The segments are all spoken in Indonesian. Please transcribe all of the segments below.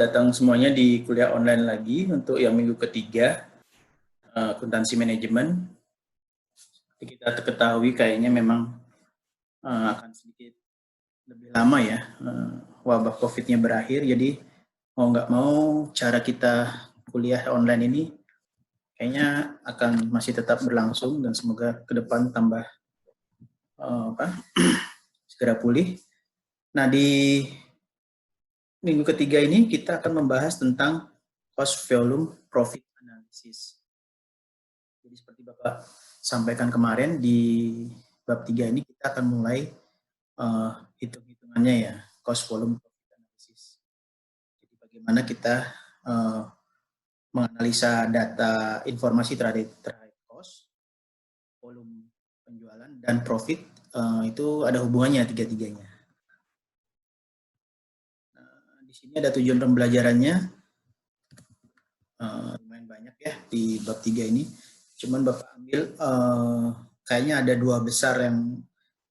datang semuanya di kuliah online lagi untuk yang minggu ketiga, akuntansi manajemen. Kita ketahui kayaknya memang akan sedikit lebih lama ya wabah COVID-nya berakhir. Jadi mau nggak mau cara kita kuliah online ini kayaknya akan masih tetap berlangsung dan semoga ke depan tambah segera pulih. Nah, di minggu ketiga ini kita akan membahas tentang cost volume profit analysis. Jadi seperti Bapak sampaikan kemarin di bab 3 ini kita akan mulai hitung-hitungannya ya, cost volume profit analysis. Jadi bagaimana kita menganalisa data informasi terhadap cost, volume penjualan dan profit, itu ada hubungannya tiga-tiganya. Di sini ada tujuan pembelajarannya, lumayan banyak ya di bab 3 ini. Cuman Bapak ambil kayaknya ada dua besar yang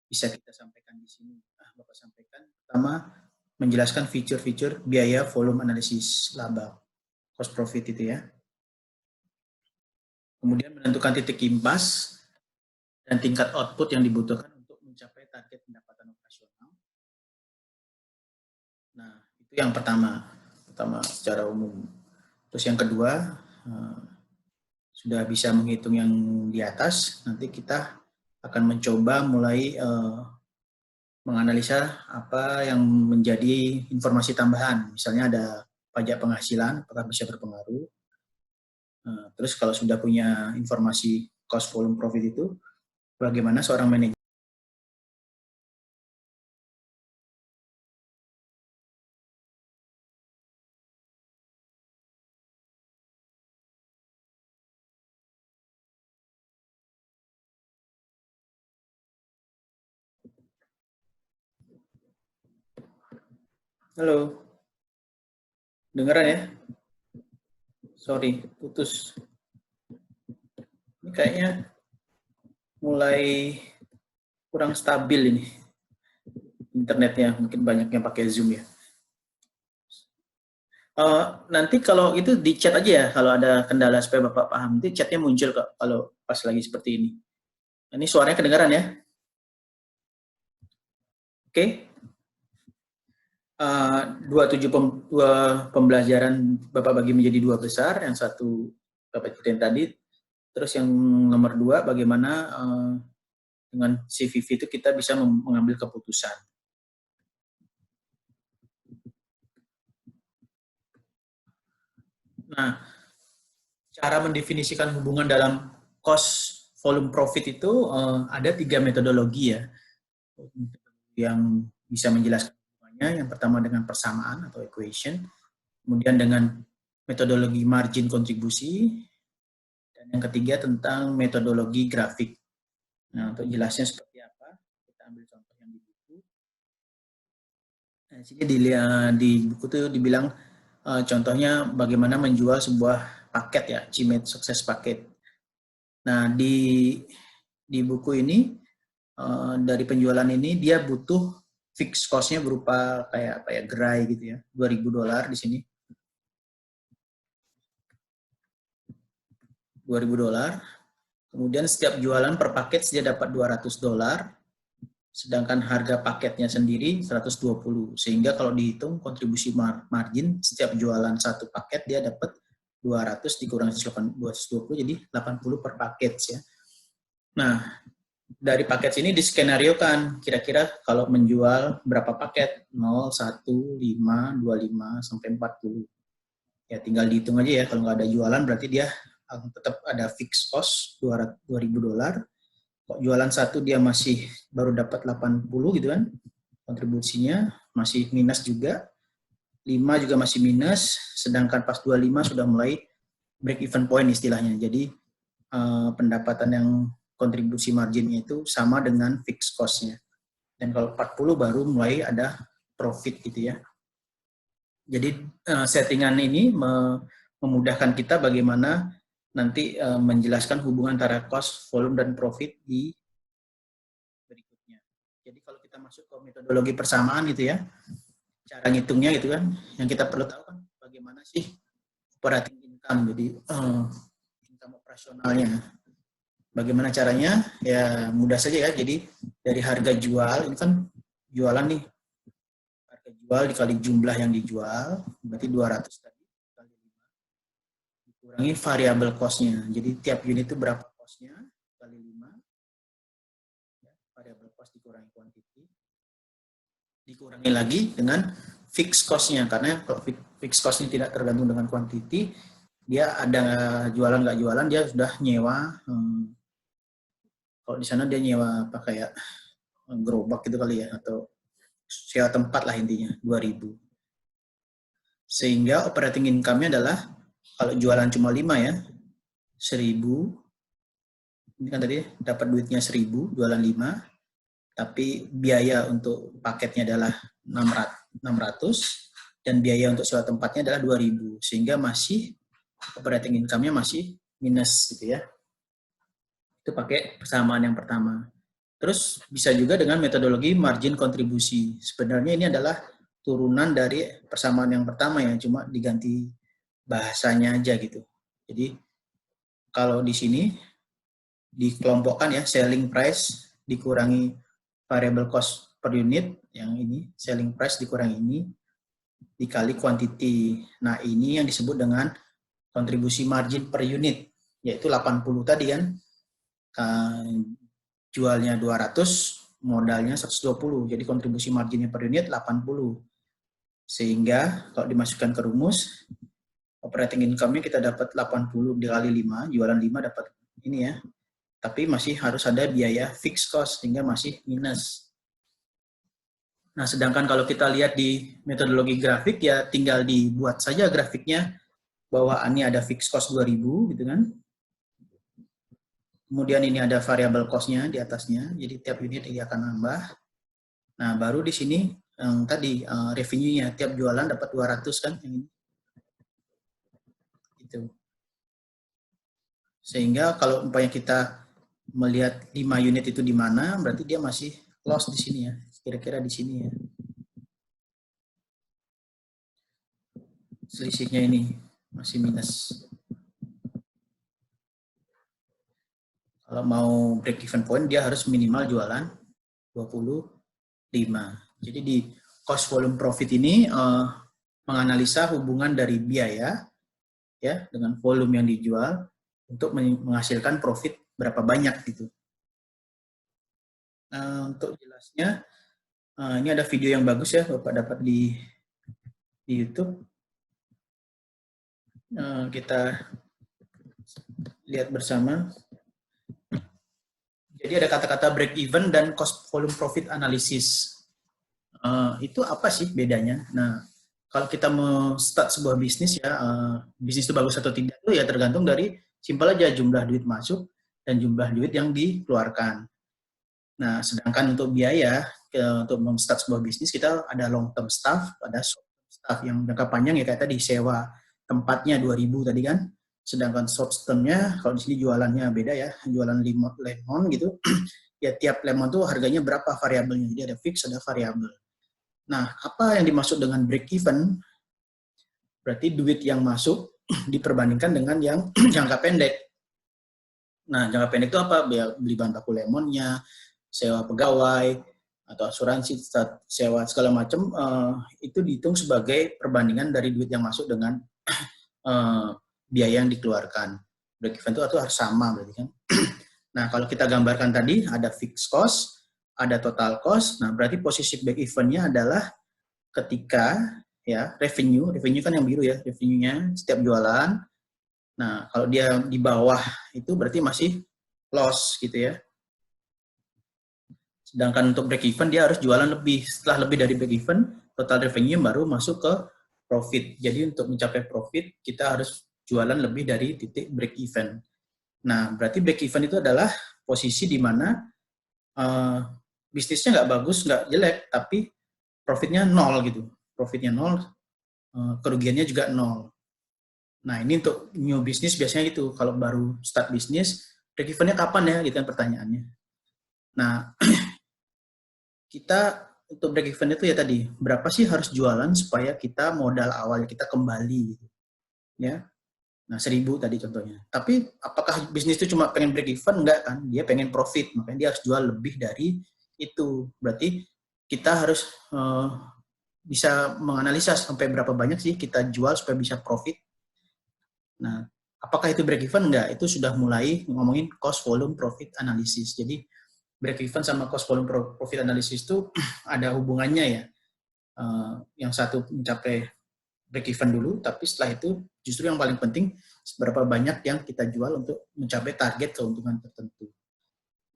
bisa kita sampaikan di sini. Bapak sampaikan. Pertama, menjelaskan fitur-fitur biaya volume analisis laba, cost profit itu ya. Kemudian menentukan titik impas dan tingkat output yang dibutuhkan untuk mencapai target pendapatan operasional. Nah, itu yang pertama secara umum. Terus yang kedua, sudah bisa menghitung yang di atas, nanti kita akan mencoba mulai menganalisa apa yang menjadi informasi tambahan. Misalnya ada pajak penghasilan, apakah bisa berpengaruh. Terus kalau sudah punya informasi cost volume profit itu, bagaimana seorang manajer Halo, dengeran ya? Sorry, putus. Ini kayaknya mulai kurang stabil ini internetnya, mungkin banyak yang pakai Zoom ya. Nanti kalau itu di chat aja ya, kalau ada kendala supaya Bapak paham. Nanti chatnya muncul kok kalau pas lagi seperti ini. Ini suaranya kedengaran ya? Oke. Dua pembelajaran Bapak bagi menjadi dua besar. Yang satu Bapak ceritain tadi. Terus yang nomor dua, bagaimana dengan CVV itu kita bisa mengambil keputusan. Nah, cara mendefinisikan hubungan dalam cost volume profit itu ada 3 metodologi ya, yang bisa menjelaskan hubungannya. Yang pertama dengan persamaan atau equation, kemudian dengan metodologi margin kontribusi, dan yang ketiga tentang metodologi grafik. Nah, untuk jelasnya seperti apa, kita ambil contoh yang di buku. Nah, di sini di buku itu dibilang contohnya bagaimana menjual sebuah paket ya, Cimate Success Paket. Nah, di buku ini dari penjualan ini dia butuh fixed cost-nya berupa kayak gerai gitu ya, $2.000 di sini. $2.000. Kemudian setiap jualan per paket dia dapat $200. Sedangkan harga paketnya sendiri 120. Sehingga kalau dihitung kontribusi margin setiap jualan satu paket dia dapat 200 dikurangi 220 jadi 80 per paket ya. Nah, dari paket sini diskenariokan kira-kira kalau menjual berapa paket, 0, 1, 5, 25 sampai 40. Ya tinggal dihitung aja ya, kalau nggak ada jualan berarti dia tetap ada fixed cost $2.000. Kok jualan satu dia masih baru dapat 80 gitu kan, kontribusinya masih minus juga, 5 juga masih minus, sedangkan pas 25 sudah mulai break even point istilahnya. Jadi pendapatan yang kontribusi marginnya itu sama dengan fixed cost-nya. Dan kalau 40 baru mulai ada profit gitu ya. Jadi settingan ini memudahkan kita bagaimana nanti menjelaskan hubungan antara cost, volume, dan profit di berikutnya. Jadi kalau kita masuk ke metodologi persamaan gitu ya, cara ngitungnya gitu kan, yang kita perlu tahu kan operating income, jadi income operasionalnya. Bagaimana caranya? Ya mudah saja ya. Jadi dari harga jual, ini kan jualan nih. Harga jual dikali jumlah yang dijual, berarti 200 tadi. Kali 5. Dikurangi variable cost-nya. Jadi tiap unit itu berapa cost-nya, kali 5. Ya, variable cost dikurangi quantity. Dikurangi lagi dengan fixed cost-nya. Karena kalau fixed cost-nya tidak tergantung dengan quantity, dia ada jualan nggak jualan, dia sudah nyewa. Kalau di sana dia nyewa apa kayak gerobak gitu kali ya, atau sewa tempat lah intinya, 2.000. Sehingga operating income-nya adalah, kalau jualan cuma 5 ya, 1.000. Ini kan tadi dapat duitnya 1.000, jualan 5. Tapi biaya untuk paketnya adalah 600, dan biaya untuk sewa tempatnya adalah 2.000. Sehingga masih operating income-nya masih minus gitu ya. Itu pakai persamaan yang pertama. Terus bisa juga dengan metodologi margin kontribusi. Sebenarnya ini adalah turunan dari persamaan yang pertama ya, cuma diganti bahasanya aja gitu. Jadi kalau di sini dikelompokkan ya, selling price dikurangi variable cost per unit, yang ini selling price dikurangi ini, dikali quantity. Nah ini yang disebut dengan kontribusi margin per unit, yaitu 80 tadi kan. Jualnya 200, modalnya 120. Jadi kontribusi marginnya per unit 80. Sehingga kalau dimasukkan ke rumus, operating income-nya kita dapat 80 dikali 5, jualan 5 dapat ini ya. Tapi masih harus ada biaya fixed cost, sehingga masih minus. Nah, sedangkan kalau kita lihat di metodologi grafik, ya tinggal dibuat saja grafiknya, bahwa ini ada fixed cost 2.000 gitu kan. Kemudian ini ada variable cost-nya di atasnya, jadi tiap unit dia akan nambah. Nah, baru di sini yang tadi revenue-nya, tiap jualan dapat 200 kan, yang ini. Gitu. Sehingga kalau umpamanya kita melihat 5 unit itu di mana, berarti dia masih loss di sini ya, kira-kira di sini ya. Selisihnya ini masih minus. Kalau mau break even point, dia harus minimal jualan 25. Jadi di cost volume profit ini menganalisa hubungan dari biaya ya dengan volume yang dijual untuk menghasilkan profit berapa banyak gitu. Untuk jelasnya, ini ada video yang bagus ya, Bapak dapat di YouTube. Kita lihat bersama. Jadi ada kata-kata break even dan cost volume profit analysis. Itu apa sih bedanya? Nah, kalau kita mau start sebuah bisnis ya, bisnis itu bagus atau tidak itu ya tergantung dari simpel aja jumlah duit masuk dan jumlah duit yang dikeluarkan. Nah, sedangkan untuk biaya untuk start sebuah bisnis kita ada long term staff, ada short term staff yang jangka panjang ya kayak tadi sewa tempatnya 2.000 tadi kan. Sedangkan short term-nya kalau di sini jualannya beda ya, jualan lemon gitu. Ya tiap lemon tuh harganya berapa variabelnya. Jadi ada fix, ada variabel. Nah, apa yang dimaksud dengan break even? Berarti duit yang masuk diperbandingkan dengan yang jangka pendek. Nah, jangka pendek itu apa? Beli bahan baku lemonnya, sewa pegawai, atau asuransi, sewa segala macam, itu dihitung sebagai perbandingan dari duit yang masuk dengan biaya yang dikeluarkan. Break even itu harus sama berarti kan. Nah, kalau kita gambarkan tadi ada fixed cost, ada total cost. Nah, berarti posisi break even-nya adalah ketika ya revenue kan yang biru ya, revenue-nya setiap jualan. Nah, kalau dia di bawah itu berarti masih loss gitu ya. Sedangkan untuk break even dia harus jualan lebih. Setelah lebih dari break even, total revenue baru masuk ke profit. Jadi untuk mencapai profit kita harus jualan lebih dari titik break even. Nah, berarti break even itu adalah posisi di mana bisnisnya nggak bagus, nggak jelek, tapi profitnya nol gitu. Profitnya nol, kerugiannya juga nol. Nah, ini untuk new business biasanya gitu. Kalau baru start bisnis, break even-nya kapan ya? Gitu kan pertanyaannya. Nah, kita untuk break even itu ya tadi, berapa sih harus jualan supaya kita modal awal kita kembali gitu. Ya. Nah, 1.000 tadi contohnya. Tapi apakah bisnis itu cuma pengen break even? Enggak kan, dia pengen profit, makanya dia harus jual lebih dari itu. Berarti kita harus bisa menganalisa sampai berapa banyak sih kita jual supaya bisa profit. Nah, apakah itu break even? Enggak, itu sudah mulai ngomongin cost volume profit analysis. Jadi break even sama cost volume profit analysis itu ada hubungannya ya. Yang satu mencapai break even dulu, tapi setelah itu justru yang paling penting seberapa banyak yang kita jual untuk mencapai target keuntungan tertentu.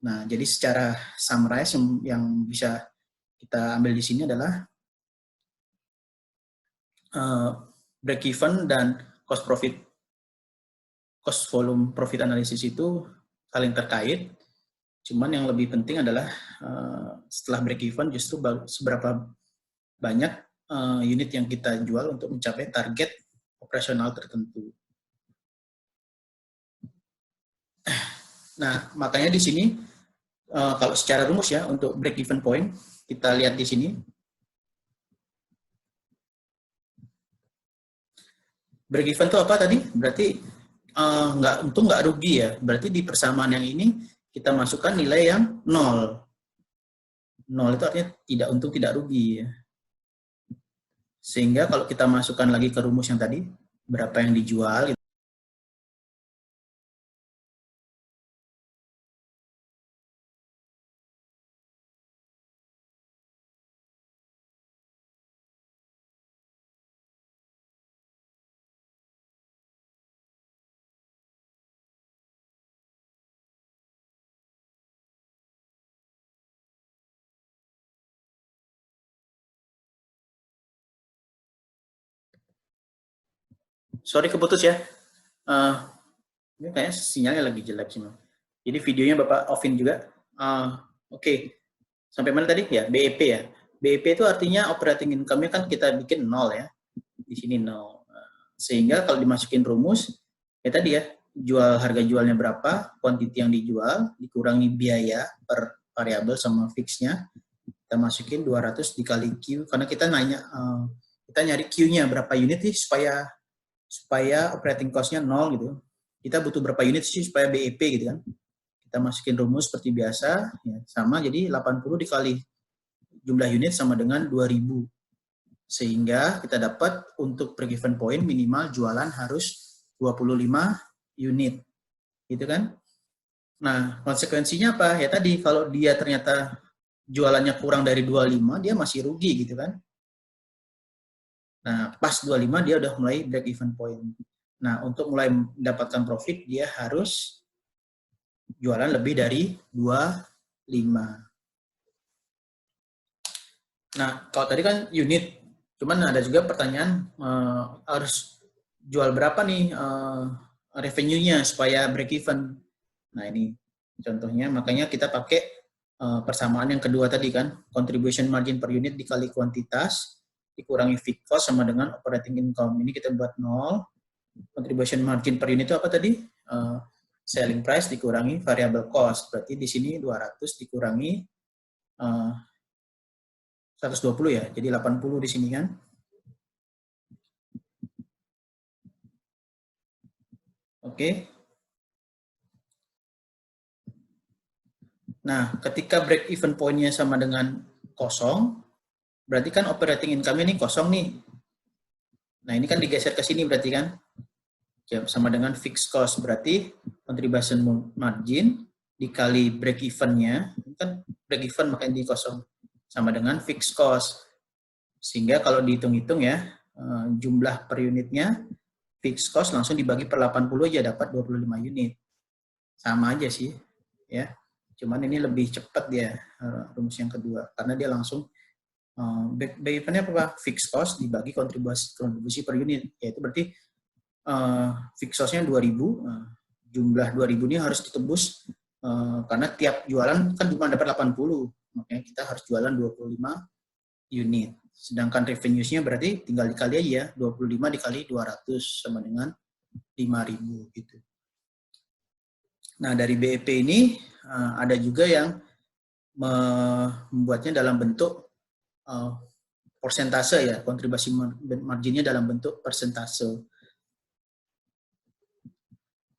Nah, jadi secara summarize yang bisa kita ambil di sini adalah break even dan cost volume profit analysis itu saling terkait. Cuman yang lebih penting adalah setelah break even justru seberapa banyak unit yang kita jual untuk mencapai target operasional tertentu. Nah, makanya di sini kalau secara rumus ya untuk break even point kita lihat di sini. Break even itu apa tadi? Berarti untung nggak rugi ya. Berarti di persamaan yang ini kita masukkan nilai yang 0. 0 itu artinya tidak untung tidak rugi ya. Sehingga kalau kita masukkan lagi ke rumus yang tadi, berapa yang dijual. Sorry keputus ya. Ini kayaknya sinyalnya lagi jelek sih. Jadi videonya Bapak offin juga. Oke. Sampai mana tadi? Ya, BEP ya. BEP itu artinya operating income-nya kan kita bikin 0 ya. Di sini 0. Sehingga kalau dimasukin rumus, ya tadi ya, harga jualnya berapa, quantity yang dijual, dikurangi biaya per variabel sama fixnya, kita masukin 200 dikali Q, karena kita kita nyari Q-nya berapa unit sih supaya operating cost-nya 0 gitu. Kita butuh berapa unit sih supaya BEP gitu kan. Kita masukin rumus seperti biasa, ya, sama, jadi 80 dikali jumlah unit sama dengan 2000. Sehingga kita dapat untuk per given point minimal jualan harus 25 unit. Gitu kan? Nah, konsekuensinya apa? Ya tadi, kalau dia ternyata jualannya kurang dari 25, dia masih rugi gitu kan. Nah, pas 25 dia udah mulai break even point. Nah, untuk mulai mendapatkan profit, dia harus jualan lebih dari 25. Nah, kalau tadi kan unit, cuman ada juga pertanyaan harus jual berapa nih revenue-nya supaya break even. Nah, ini contohnya, makanya kita pakai persamaan yang kedua tadi kan, contribution margin per unit dikali kuantitas, dikurangi fixed cost sama dengan operating income. Ini kita buat 0. Contribution margin per unit itu apa tadi? Selling price dikurangi variable cost. Berarti di sini 200 dikurangi 120 ya, jadi 80 di sini kan. Oke. Nah, ketika break even point-nya sama dengan kosong, berarti kan operating income-nya ini kosong nih. Nah, ini kan digeser ke sini berarti kan. Ya, sama dengan fixed cost, berarti contribution margin dikali break even-nya, kan break even makanya di kosong, sama dengan fixed cost. Sehingga kalau dihitung-hitung ya, jumlah per unitnya, fixed cost langsung dibagi per 80 aja dapat 25 unit. Sama aja sih, ya. Cuman ini lebih cepat dia rumus yang kedua, karena dia langsung break even-nya apa? Fixed cost dibagi kontribusi per unit, yaitu berarti fixed cost-nya 2000, jumlah 2000 ini harus ditebus karena tiap jualan kan cuma dapat 80, makanya kita harus jualan 25 unit. Sedangkan revenue-nya berarti tinggal dikali aja, 25 dikali 200 sama dengan 5000 gitu. Nah, dari BEP ini ada juga yang membuatnya dalam bentuk persentase ya, kontribusi marginnya dalam bentuk persentase.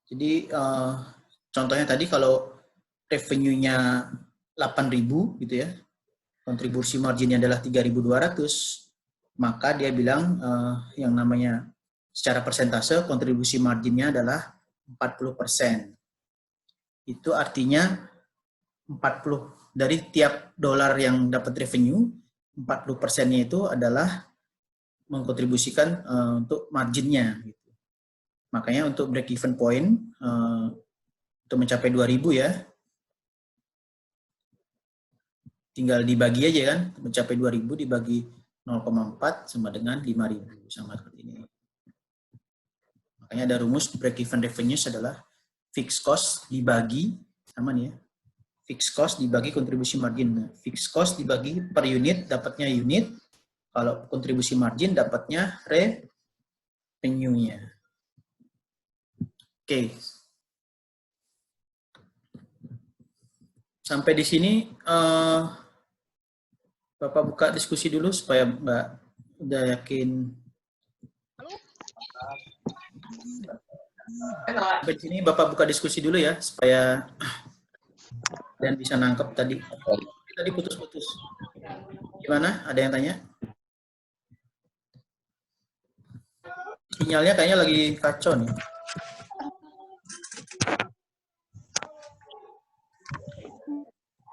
Jadi contohnya tadi kalau revenue-nya 8.000 gitu ya, kontribusi marginnya adalah 3.200, maka dia bilang yang namanya secara persentase kontribusi marginnya adalah 40%. Itu artinya 40 dari tiap dolar yang dapat revenue, 40%-nya itu adalah mengkontribusikan untuk marginnya. Gitu. Makanya untuk break even point untuk mencapai 2.000 ya, tinggal dibagi aja kan, mencapai 2.000 dibagi 0,4 sama dengan 5.000, sama seperti ini. Makanya ada rumus break even revenues adalah fixed cost dibagi, sama nih ya, fixed cost dibagi kontribusi margin. Fixed cost dibagi per unit, dapatnya unit. Kalau kontribusi margin, dapatnya revenue-nya. Oke. Sampai di sini, Bapak buka diskusi dulu supaya Mbak udah yakin. Sampai di sini Bapak buka diskusi dulu ya, supaya dan bisa nangkep tadi. Tadi putus-putus. Gimana? Ada yang tanya? Sinyalnya kayaknya lagi kacau nih.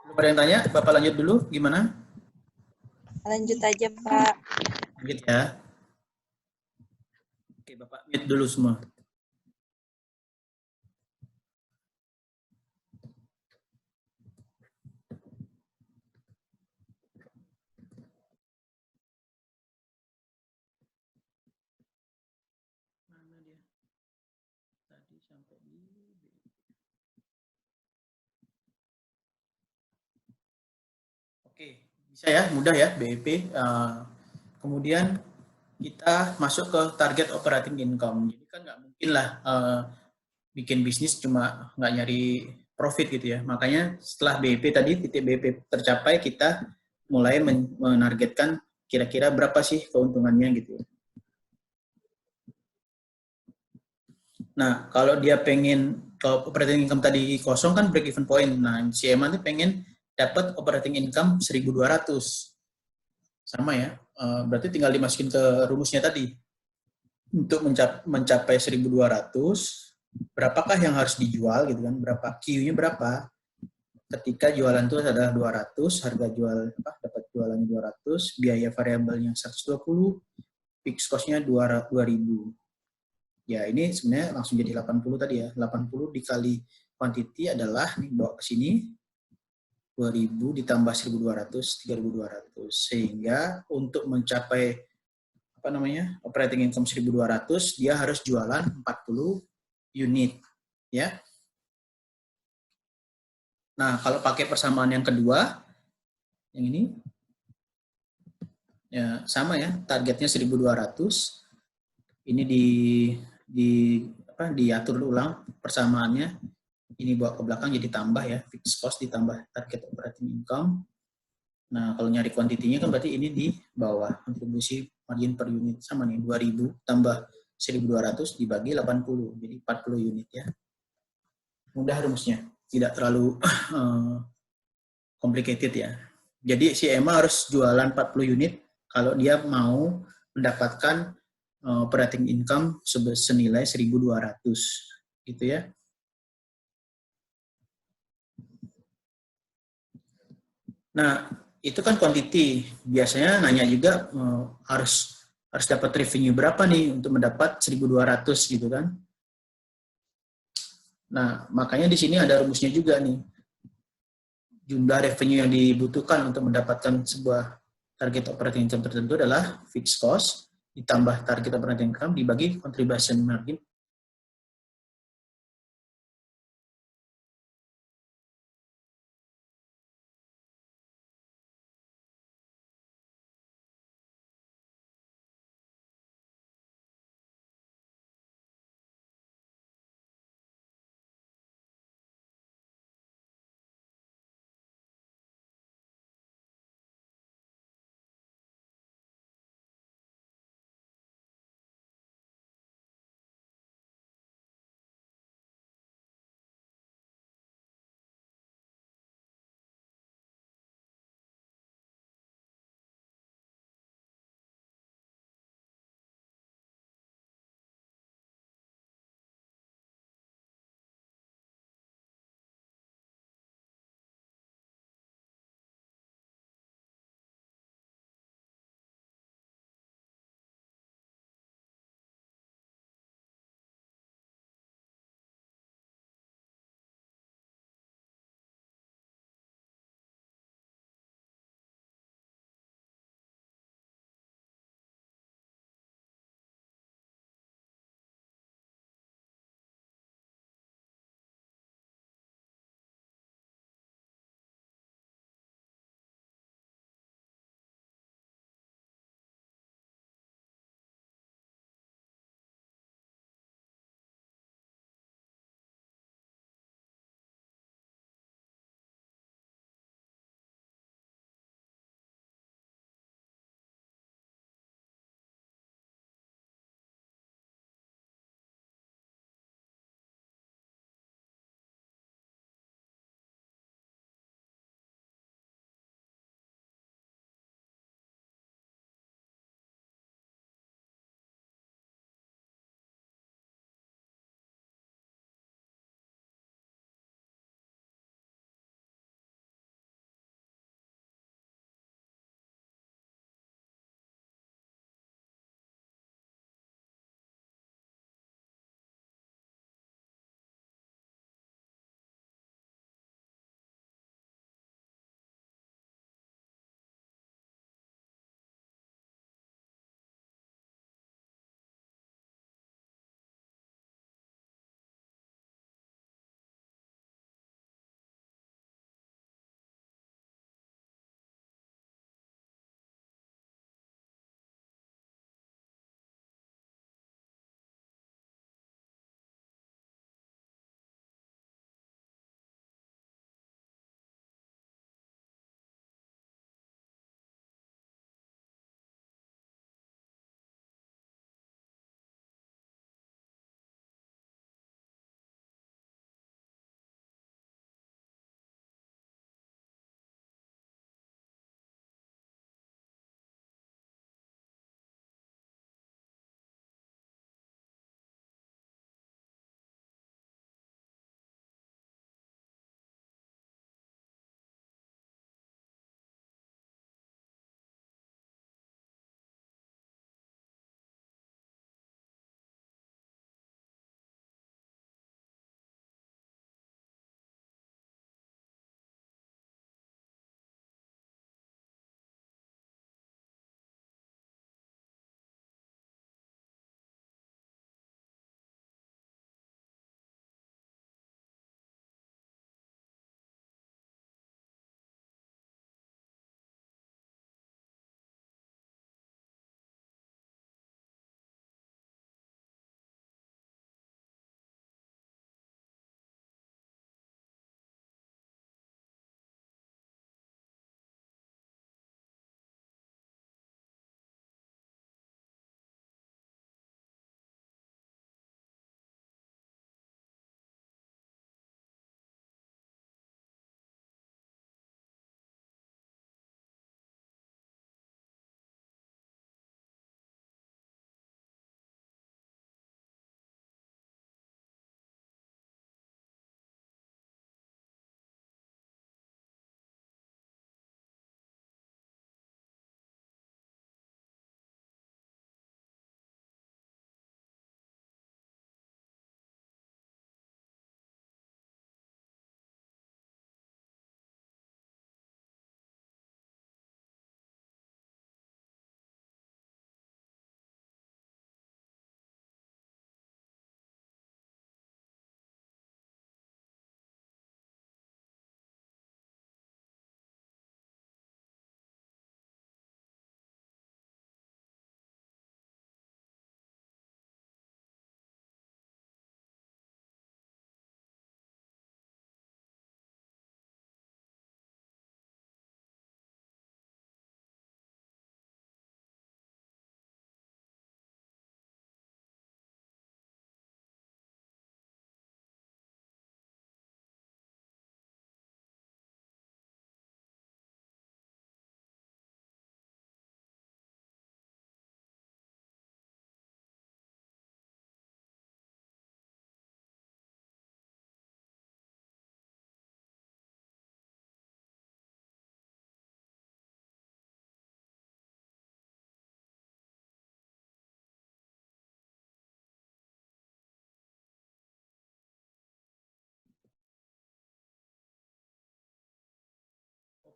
Belum ada yang tanya? Bapak lanjut dulu. Gimana? Lanjut aja, Pak. Lanjut ya. Oke, Bapak mute dulu semua. Mana dia? Tadi sampai di... Oke, bisa ya, mudah ya, BEP. Kemudian kita masuk ke target operating income. Jadi kan nggak mungkin lah bikin bisnis cuma nggak nyari profit gitu ya. Makanya setelah BEP tadi, titik BEP tercapai, kita mulai menargetkan kira-kira berapa sih keuntungannya gitu. Nah, kalau dia pengen, kalau operating income tadi kosong kan break even point. Nah, si Eman itu pengen dapat operating income 1.200. Sama ya, berarti tinggal dimasukin ke rumusnya tadi. Untuk mencapai 1.200, berapakah yang harus dijual gitu kan? Berapa Q-nya berapa? Ketika jualan itu adalah 200, harga jual dapat jualannya 200, biaya variabelnya 120, fixed cost-nya 2.000. Ya, ini sebenarnya langsung jadi 80 tadi ya. 80 dikali quantity adalah nih bawa ke sini 2.000 ditambah 1.200, 3.200. Sehingga untuk mencapai operating income 1.200, dia harus jualan 40 unit ya. Nah, kalau pakai persamaan yang kedua, yang ini ya sama ya, targetnya 1.200. Ini diatur ulang persamaannya. Ini bawa ke belakang jadi tambah ya, fixed cost ditambah target operating income. Nah, kalau nyari kuantitinya kan berarti ini di bawah, kontribusi margin per unit sama nih, 2.000 tambah 1.200 dibagi 80, jadi 40 unit ya. Mudah rumusnya, tidak terlalu complicated ya. Jadi si Emma harus jualan 40 unit kalau dia mau mendapatkan operating income senilai 1.200 gitu ya. Nah, itu kan quantity. Biasanya nanya juga harus dapat revenue berapa nih untuk mendapat 1.200 gitu kan. Nah, makanya di sini ada rumusnya juga nih. Jumlah revenue yang dibutuhkan untuk mendapatkan sebuah target operating income tertentu adalah fixed cost ditambah target operating income dibagi contribution margin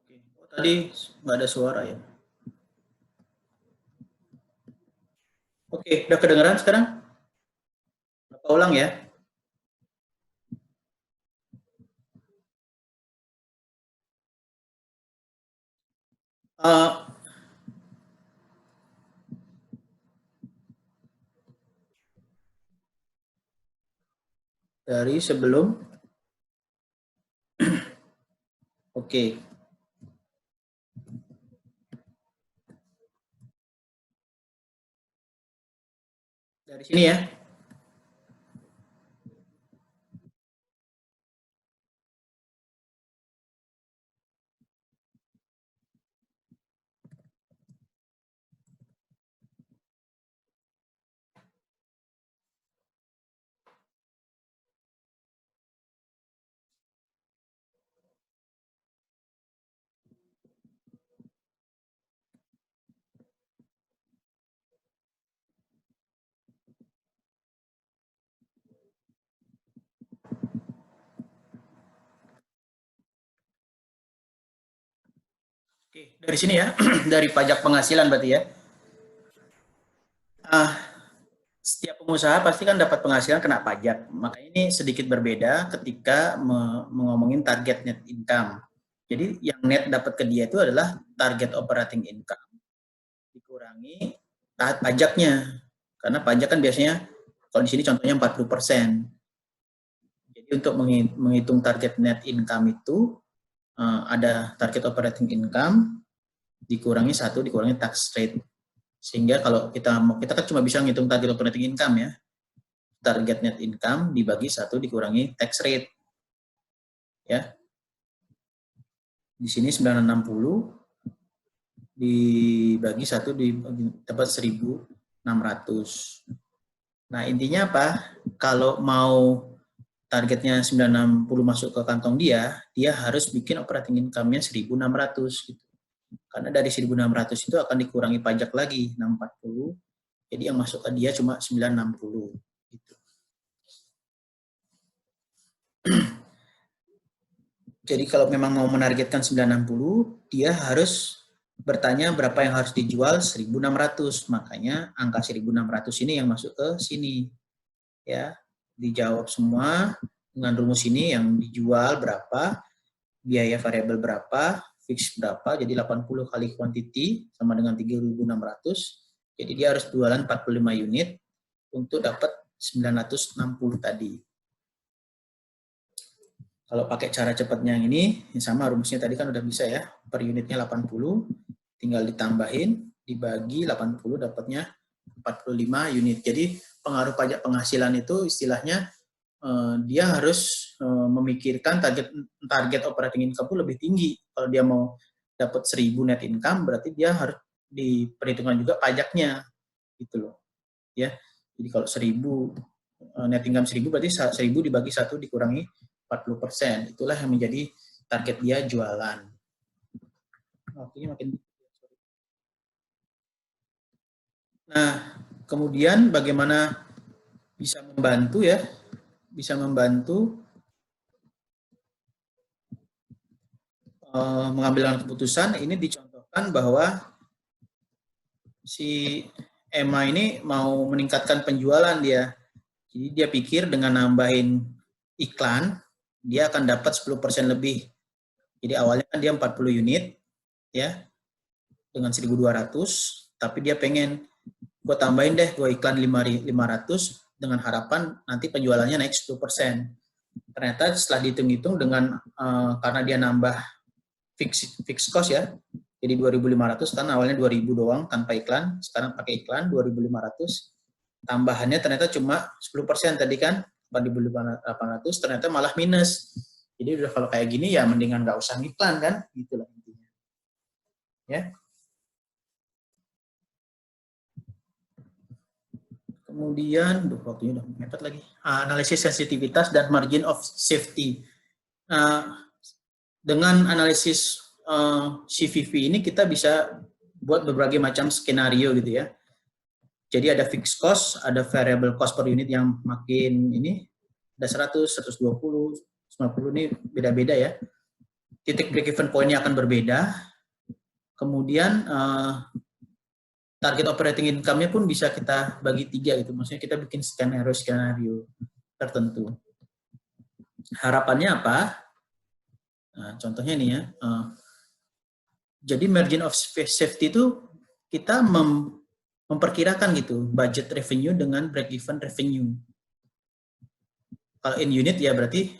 Oh, tadi nggak ada suara ya. Oke, udah kedengeran sekarang? Berapa ulang ya? Uh, dari sebelum, oke. Dari sini ya. Oke, dari sini ya, dari pajak penghasilan berarti ya. Setiap pengusaha pasti kan dapat penghasilan kena pajak. Makanya ini sedikit berbeda ketika mengomongin target net income. Jadi yang net dapat ke dia itu adalah target operating income dikurangi pajaknya. Karena pajak kan biasanya kalau di sini contohnya 40%. Jadi untuk menghitung target net income itu ada target operating income dikurangi 1 dikurangi tax rate. Sehingga kalau kita kan cuma bisa ngitung target operating income ya. Target net income dibagi 1 dikurangi tax rate. Ya. Di sini 960 dibagi 1 dapat 1.600. Nah, intinya apa? Kalau mau targetnya 960 masuk ke kantong dia harus bikin operating income-nya 1.600 gitu. Karena dari 1.600 itu akan dikurangi pajak lagi 640. Jadi yang masuk ke dia cuma 960 gitu. Jadi kalau memang mau menargetkan 960, dia harus bertanya berapa yang harus dijual 1.600. Makanya angka 1.600 ini yang masuk ke sini. Ya, dijawab semua dengan rumus ini yang dijual berapa, biaya variabel berapa, fix berapa, jadi 80 kali quantity sama dengan 3.600. Jadi dia harus jualan 45 unit untuk dapat 960 tadi. Kalau pakai cara cepatnya yang ini, sama rumusnya tadi kan udah bisa ya, per unitnya 80, tinggal ditambahin, dibagi 80 dapatnya 45 unit. Jadi pengaruh pajak penghasilan itu istilahnya dia harus memikirkan target operating income itu lebih tinggi. Kalau dia mau dapat 1.000 net income, berarti dia harus diperhitungkan juga pajaknya, gitu loh. Ya, jadi kalau 1.000 net income 1.000 berarti 1.000 dibagi 1 dikurangi 40%. Itulah yang menjadi target dia jualan. Waktunya makin. Nah, kemudian bagaimana bisa membantu ya? Bisa membantu mengambil keputusan. Ini dicontohkan bahwa si Emma ini mau meningkatkan penjualan dia. Jadi dia pikir dengan nambahin iklan, dia akan dapat 10% lebih. Jadi awalnya kan dia 40 unit, ya, dengan 1.200, tapi dia pengen, gue tambahin deh, gue iklan 500, dengan harapan nanti penjualannya naik 10%. Ternyata setelah dihitung-hitung dengan, karena dia nambah fix cost ya, jadi 2.500 kan awalnya 2.000 doang tanpa iklan, sekarang pakai iklan 2.500, tambahannya ternyata cuma 10% tadi kan 4.800, ternyata malah minus. Jadi udah kalau kayak gini ya mendingan nggak usah iklan kan, gitulah intinya. Ya. Kemudian, waktunya udah mepet lagi. Analisis sensitivitas dan margin of safety. Dengan analisis CVV ini kita bisa buat berbagai macam skenario gitu ya. Jadi ada fixed cost, ada variable cost per unit yang makin ini, ada 100, 120, 90 ini beda-beda ya. titik break even point-nya akan berbeda. Kemudian target operating income-nya pun bisa kita bagi 3 gitu. Maksudnya kita bikin skenario tertentu. Harapannya apa? Nah, contohnya nih ya. Jadi margin of safety itu kita memperkirakan gitu budget revenue dengan break even revenue. Kalau in unit ya berarti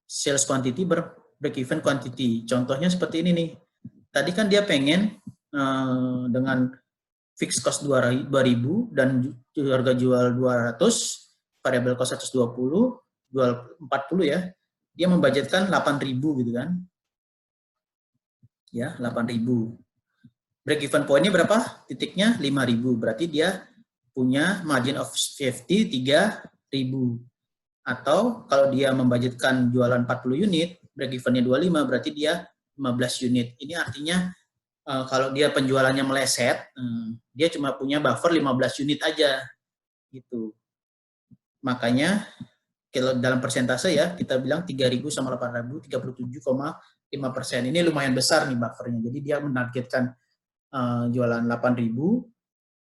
sales quantity break even quantity. Contohnya seperti ini nih. Tadi kan dia pengen dengan fixed cost 2.000 dan harga jual 200, variable cost 120, jual 40 ya. Dia membudgetkan 8.000 gitu kan. Ya, 8.000. Break even point-nya berapa? Titiknya 5.000. Berarti dia punya margin of safety 3.000. Atau kalau dia membudgetkan jualan 40 unit, break even-nya 25, berarti dia 15 unit. Ini artinya kalau dia penjualannya meleset, dia cuma punya buffer 15 unit aja. Gitu. Makanya kalau dalam persentase ya, kita bilang 3.000 sama 8.000, 37,5%. Ini lumayan besar nih buffernya. Jadi dia menargetkan jualan 8.000,